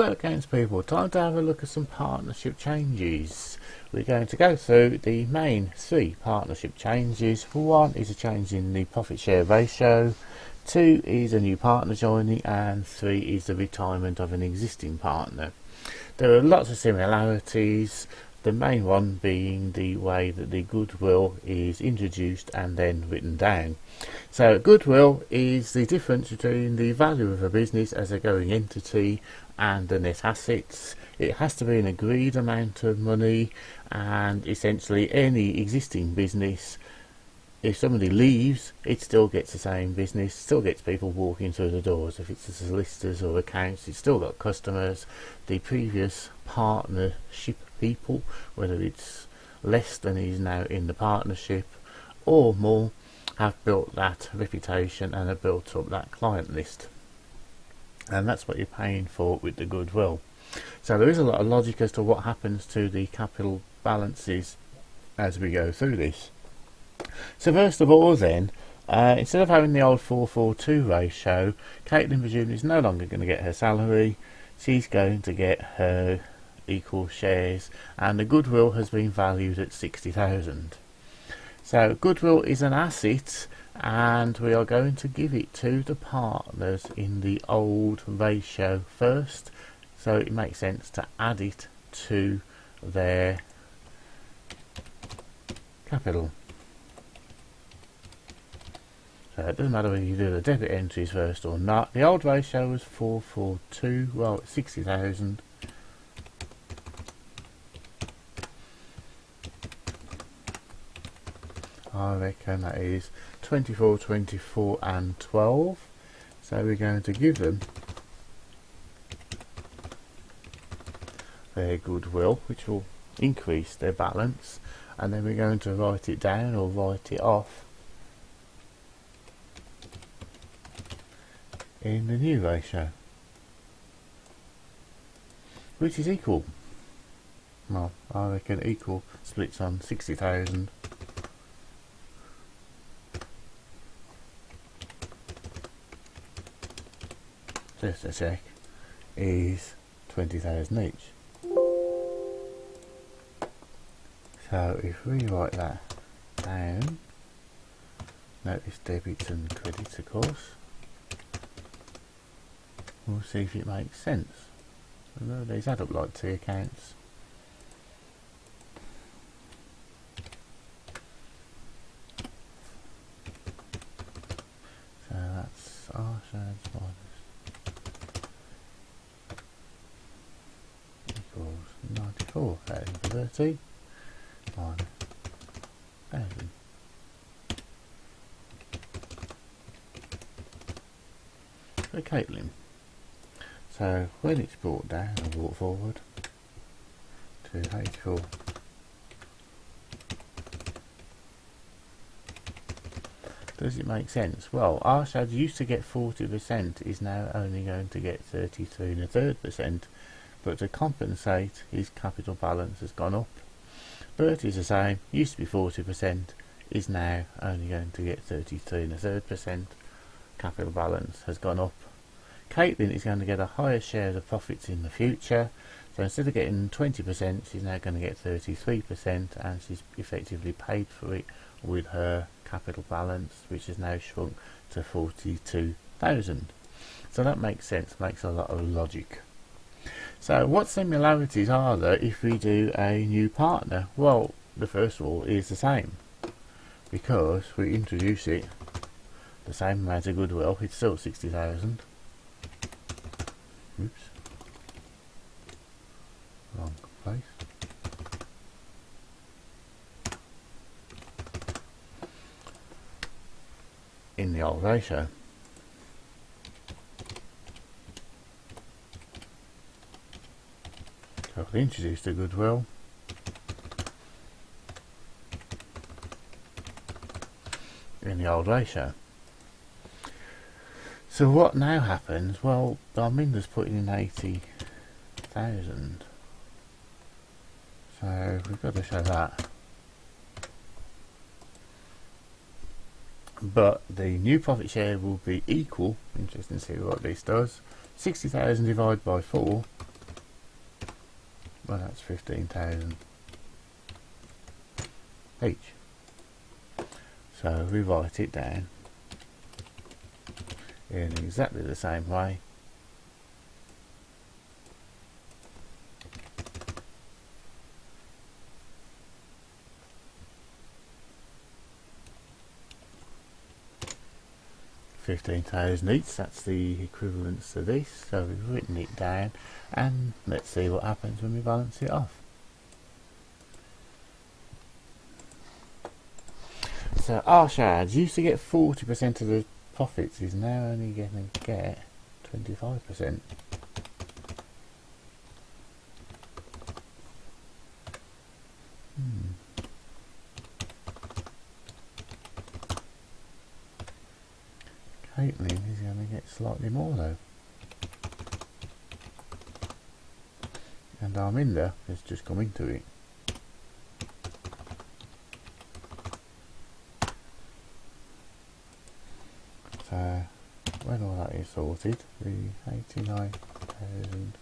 Hello accounts people, time to have a look at some partnership changes. We're going to go through the main three partnership changes. One is a change in the profit share ratio, two is a new partner joining, and three is the retirement of an existing partner. There are lots of similarities, the main one being the way that the goodwill is introduced and then written down. So goodwill is the difference between the value of a business as a going entity and the net assets. It has to be an agreed amount of money, and essentially any existing business, if somebody leaves, it still gets the same business, still gets people walking through the doors. If it's the solicitors or accounts, it's still got customers. The previous partnership people, whether it's less than is now in the partnership or more, have built that reputation and have built up that client list, and that's what you're paying for with the goodwill. So there is a lot of logic as to what happens to the capital balances as we go through this. So first of all then, instead of having the old 4:4:2 ratio, Caitlin presumably is no longer going to get her salary. She's going to get her equal shares, and the goodwill has been valued at 60,000. So goodwill is an asset, and we are going to give it to the partners in the old ratio first, so it makes sense to add it to their capital. So it doesn't matter whether you do the debit entries first or not. The old ratio was 4:4:2, well it's 60,000. I reckon that is 24, 24 and 12. So we're going to give them their goodwill, which will increase their balance, and then we're going to write it down or write it off in the new ratio, which is equal. Well, I reckon equal splits on 60,000. Just a check, is 20,000 each. So if we write that down, notice debits and credits of course, we'll see if it makes sense. These add up like T accounts. So that's our shares minus equals 94,030 minus 1,000. For Caitlin. So when it's brought down and brought forward to 84, does it make sense? Well, our shad used to get 40%, is now only going to get 33 1/3%, but to compensate, his capital balance has gone up. Bert is the same, used to be 40%, is now only going to get 33 1/3%. Capital balance has gone up. Caitlin is going to get a higher share of the profits in the future, so instead of getting 20%, she's now going to get 33%, and she's effectively paid for it with her capital balance, which has now shrunk to 42,000. So that makes sense, makes a lot of logic. So what similarities are there if we do a new partner? Well, the first of all is the same, because we introduce it the same amount of goodwill, it's still 60,000. Oops, wrong place. In the old ratio. So we introduce the goodwill. In the old ratio. So what now happens? Well, Darminder's putting in 80,000. So we've got to show that. But the new profit share will be equal. Interesting to see what this does. 60,000 divided by 4 Well, that's 15,000 each. So we write it down in exactly the same way. $15,000 each, that's the equivalence to this, so we've written it down, and let's see what happens when we balance it off. So Arshad used to get 40% of the profits, is now only going to get 25%. Caitlin is going to get slightly more though. And Arminda has just come into it. So when all that is sorted, the 89,000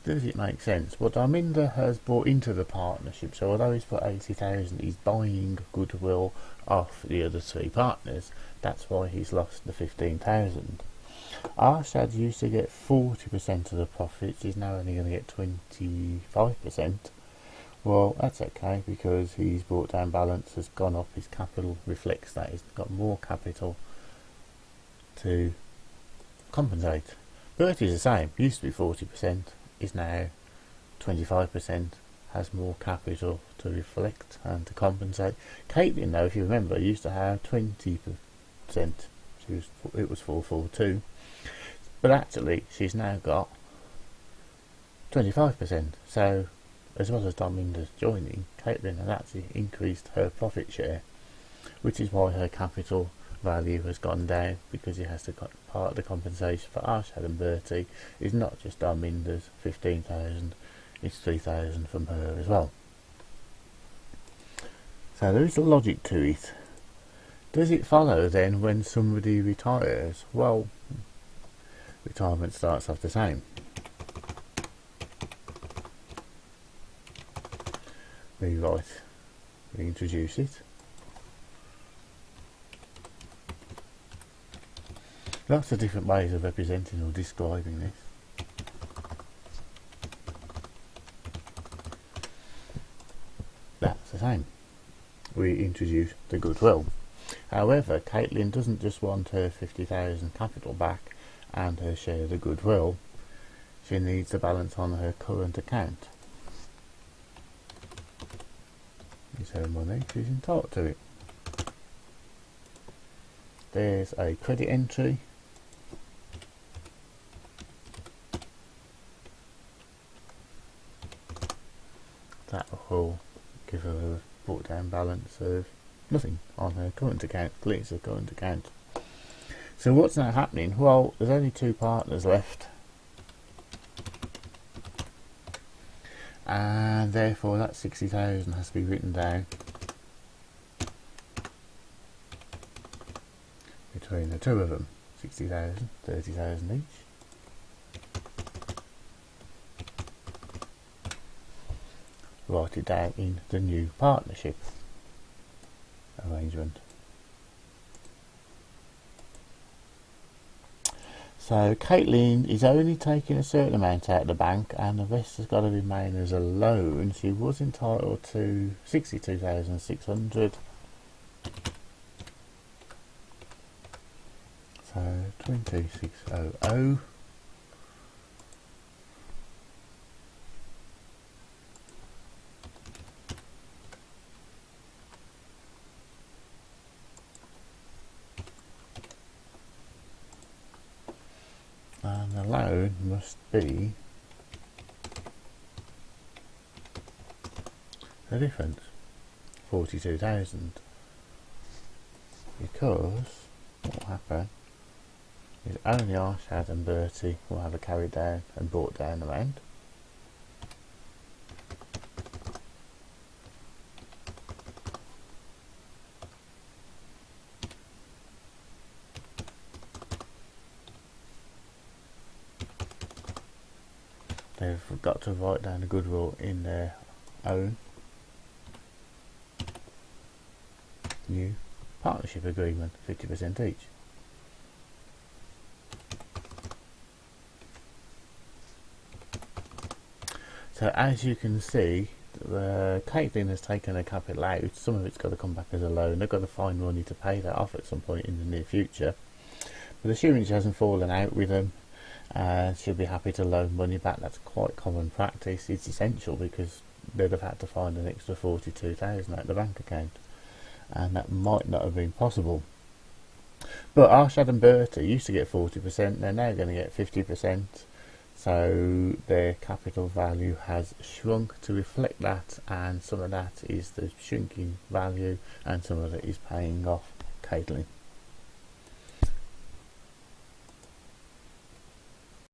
does it make sense? What Arminda has brought into the partnership, so although he's put 80,000, he's buying goodwill off the other three partners. That's why he's lost the 15,000. Arshad used to get 40% of the profits, he's now only going to get 25%. Well, that's okay because he's brought down balance, has gone up, his capital reflects that, he's got more capital to compensate. Bertie's the same, used to be 40%, is now 25%, has more capital to reflect and to compensate. Caitlin, though, if you remember, used to have 20%. It was 442, but actually she's now got 25%. So, as well as Dominda's joining, Caitlin has actually increased her profit share, which is why her capital value has gone down, because he has to got part of the compensation for Arshad and Bertie is not just Arminda's 15,000, it's 3,000 from her as well. So there is a logic to it. Does it follow then when somebody retires? Well, retirement starts off the same. We introduce it. Lots of different ways of representing or describing this. That's the same. We introduce the goodwill. However, Caitlin doesn't just want her 50,000 capital back and her share of the goodwill. She needs the balance on her current account. It's her money, she's entitled to it. There's a credit entry. That will give her a brought down balance of nothing on her current account, clears her current account. So what's now happening? Well, there's only two partners left, and therefore that 60,000 has to be written down between the two of them. 60,000, 30,000 each. Write it down in the new partnership arrangement. So Caitlin is only taking a certain amount out of the bank, and the rest has got to remain as a loan. She was entitled to 62,600. So 2600. And the loan must be the difference, 42,000, because what will happen is only Arshad and Bertie will have a carried down and brought down amount. they've got to write down the goodwill in their own new partnership agreement, 50% each. So as you can see, Caitlin has taken a capital out. Some of it's got to come back as a loan. They've got to find money to pay that off at some point in the near future. But assuming she hasn't fallen out with them, she'll be happy to loan money back. That's quite common practice. It's essential because they'd have had to find an extra 42,000 out of the bank account, and that might not have been possible. But Arshad and Bertie used to get 40%. They're now going to get 50%. So their capital value has shrunk to reflect that, and some of that is the shrinking value and some of it is paying off Caitlin.